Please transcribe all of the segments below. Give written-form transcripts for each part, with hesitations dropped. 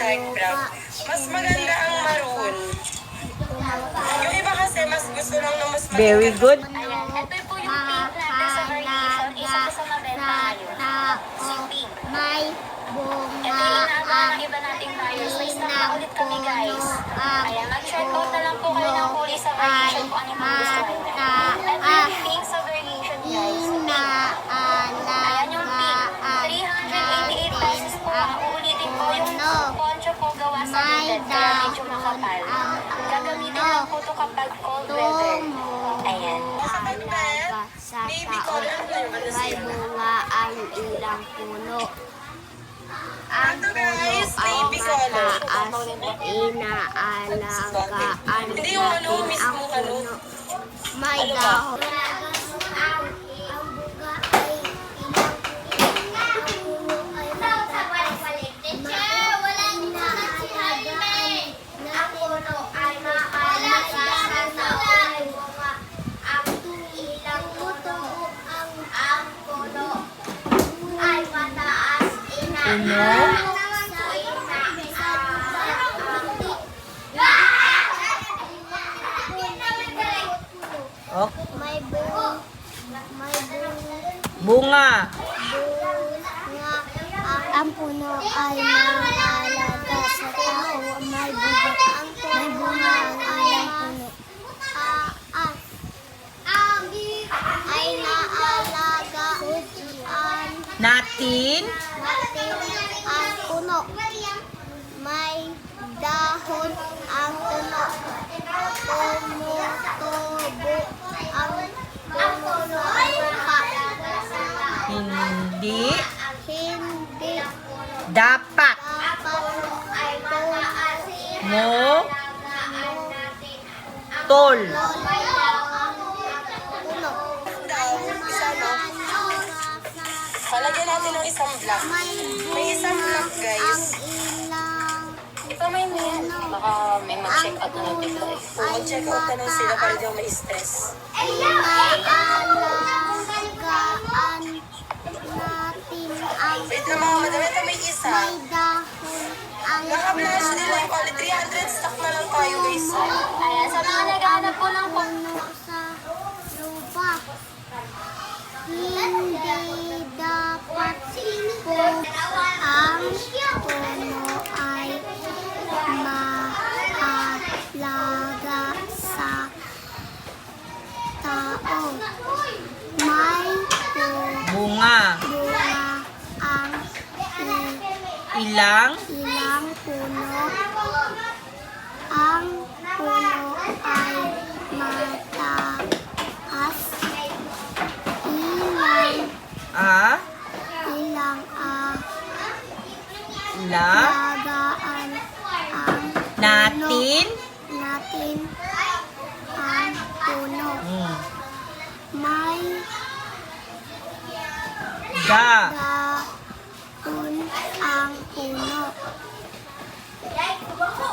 dark brown. Mas maganda ang maroon. Yung iba kasi mas gusto lang na mas maganda. Very good. Ayan, ito po yung pink natin sa variation. Isa po sa mabenta ngayon. Si pink. May Ito yung inaabangan ng iba nating buyers. May stock na ulit kami guys. Ayan, mag-check out na lang po kayo ng kulay sa variation kung ano yung magustuhan niya. Ito yung pink sa variation guys. Pink. Ayan yung pink. 388 pesos po. Uulitin po yung poncho po gawa sa knitted. Kaya medyo makapal. Gagamitin lang po ito kapag cold weather. Ayan. Baby color na yung ano May siya. bunga ang ilang puno. Ang Ito guys, puno ay baby color. mataas, inaalagaan Hindi yung ano, natin ang mismo ano. puno. May Ano ba? dahon. Ang buga ay Oh, may bunga. bunga. Ang puno ay nangalaga sa tao. May bunga ang ilang puno. Ay naalaga Natin. ang puno. May dahon ang puno. Tumutubo ang puno ng lupa. Hindi. Hindi Dapat. Mo. Tol. Isa no? Palagyan natin ng isang black. May isang black guys. Ito may yan. Baka may mag-check out na natin guys. Kung mag-check out ka lang sila para di ako ma-stress. Inaalagaan natin ang Wait na mga madam, ito may isa. may dahon ang Naka-blush din lang pala. 300 stock na lang tayo guys. Ayan, sa mga naghahanap po ng puno sa lupa. Hindi dapat po ang puno ay mahalaga sa tao. May Bunga. bunga ang Ilang. ilang puno. Ang puno ay mataas. Ah. Ilang La. alagaan ang Natin. natin ang puno. May Da. dahon ang puno.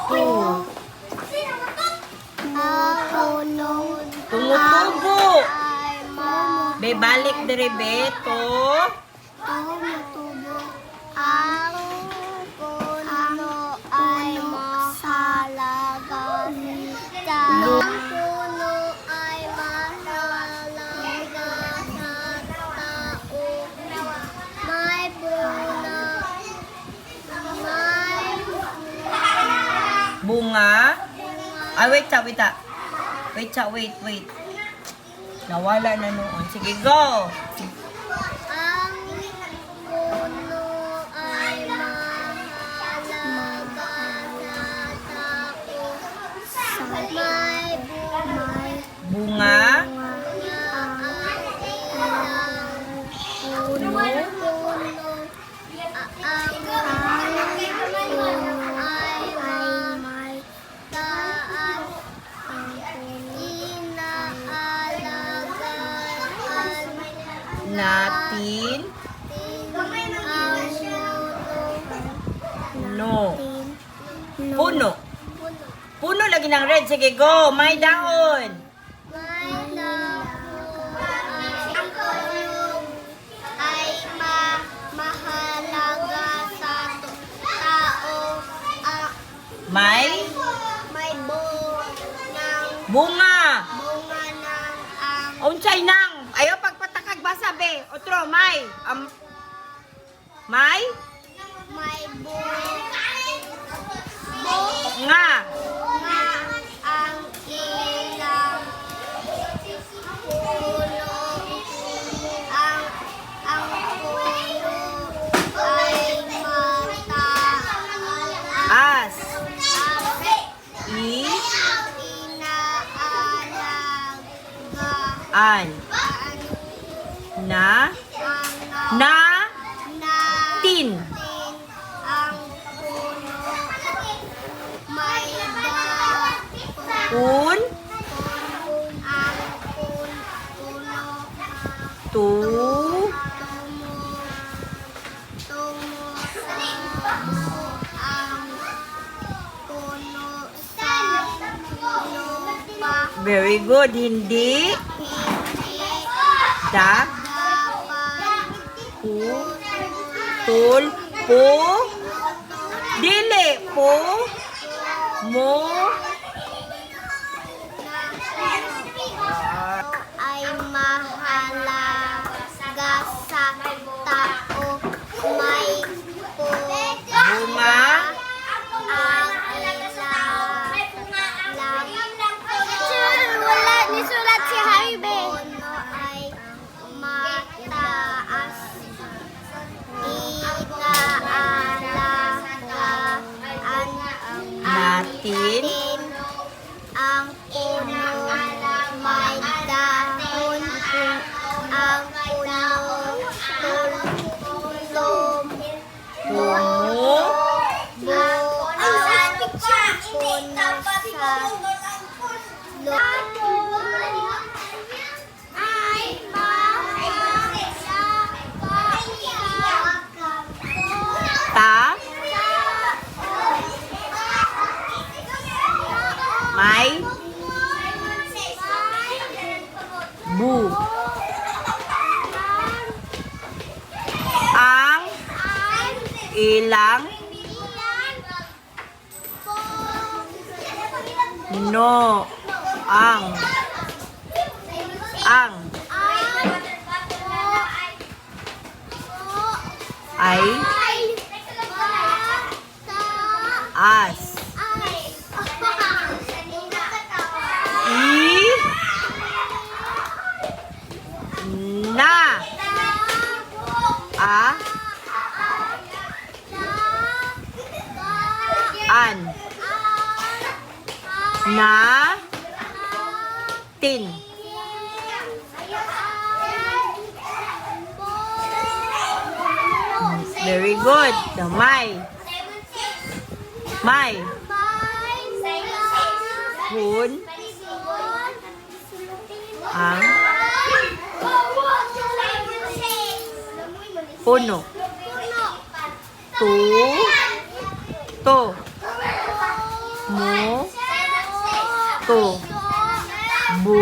Tu. Ang puno Tumutubo. ay Be, balik dire, Beto. tumutubo. Ang puno ay mahalaga sa ang puno ay mahalaga sa tao. May bunga. Bunga. Ah, wait ta, wait ta. Wait ta, wait. Nawala na noon. Sige, go. Ang puno ay mahalaga sa tao. May Bunga. Natin. No. Puno. Puno lagi ng red. Sige, go. May dahon. Ay mahalaga sa tao May may bunga. bunga ng ang Unsay nang. Ayaw pagpatakag basa be. Otro, may. May may bunga nga. ang ilang puno ang puno ay As. inaalaga An. Na. Na. Tin. ang puno may Un. ang puno Tu. ang puno sa lupa Very good. Hindi. hindi Da. dapat Pu. Tul. Pu. Dili. Pu. Mo. ay mahalaga sa tao may Bunga. ang wala ni sulat si Haibe. Puno ay mataas. Inaalagaan Natin. ang puno may dahon. Ang puno tulom. Tumo. Ta. May. Bu. Ang. Ilang. No. Ang. Ay. As. I. Na. A. An. Na. Tin. Very good. The may. May. Hun. Ang. Puno. Tu. To. Mo. To. Bu.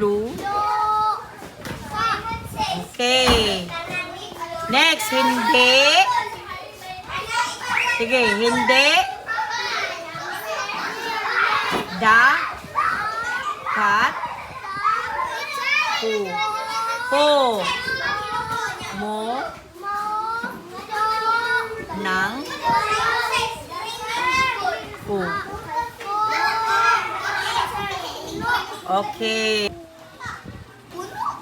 Lu. Okay. Next, hindi. Sige, hindi. Da. Kat. Pu. Po. Mo. Nang. Pu. Okay.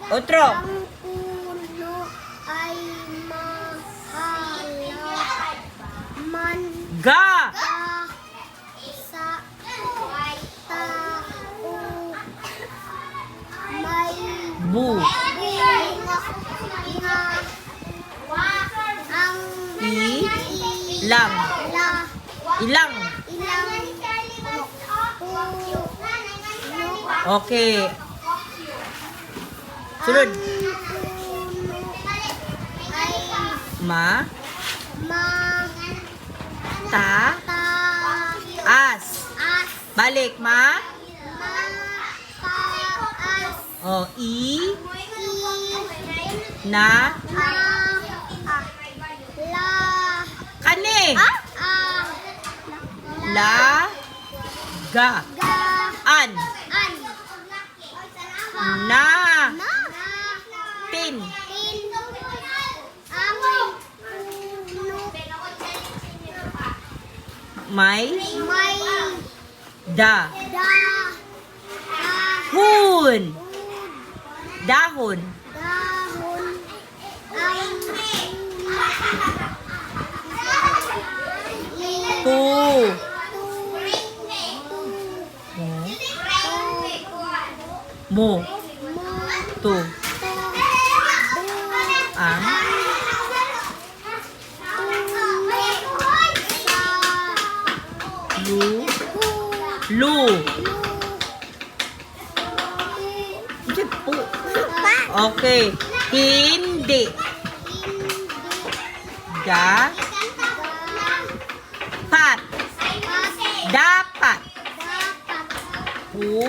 Otro. Ang puno ay mahalaman Ga. sa tao may Bu. ang Ilang. Ilang. Okay. Sunod. Ma. Ta. As. Balik, ma. Oh, I. Na. La. Kani. La. Ga. Ga. An. An. Na. Na. Tin. Tin. May. May. Da. Da. Hun. Dahon. Dahon. Ang. Tu. Mo. Tu. Ang. Lu. Lu. Hindi po. Okay. Hindi. Da. Pat. Dapat. Pu.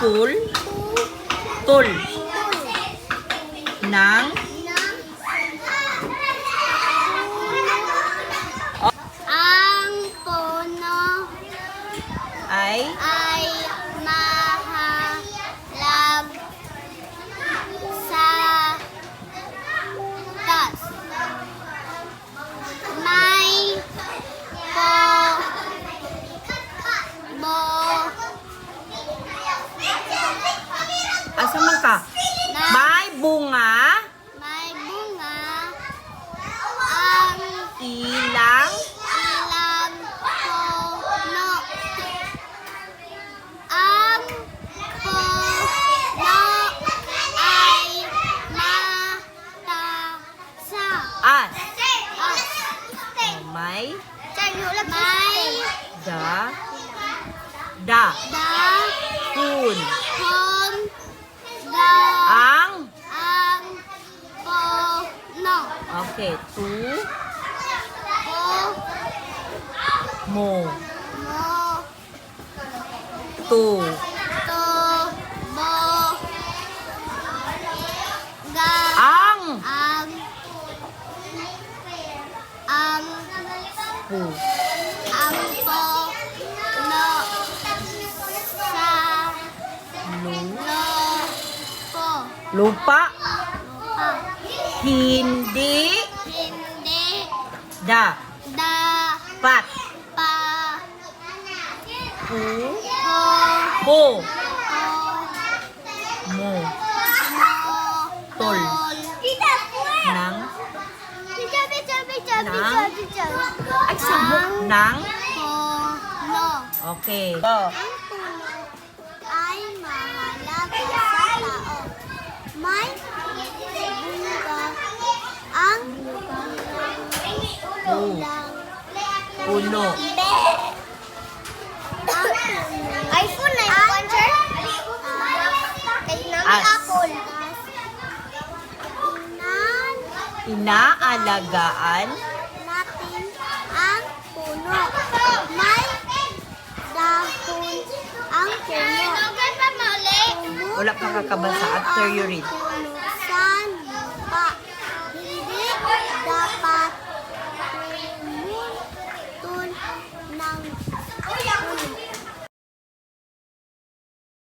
Tul. Tul. Nang. Ang puno Ay. ay mahalag sa taas. May Asa man ka? May bunga. may bunga ang Ilang. ilang puno. Ang puno ay matasa. As. As. May. May Da. Da. Kun. dahon ga Ang. ang puno. Okay. Tu. Mo Mo. Tu. to bo ga Ang. ang Pu. ang puno sa Lu. lopo. Lupa. Lupa. Hindi. Hindi Dapat. pa Pu. po Po. o Mo. mo Tol. Tita, Nang. Nang. Ay, Ang sabok. Nang. puno. Okay. Go. Ang puno ay mahalaga sa tao. May bunga ang ulang. Puno. iPhone na yung puncher? Kaya namin As. Apple. Inaalagaan. Natin ang puno. May dahon ang puno. Wala pa kakabasa after you read. Sa lupa. Hindi dapat tumutol ng puno.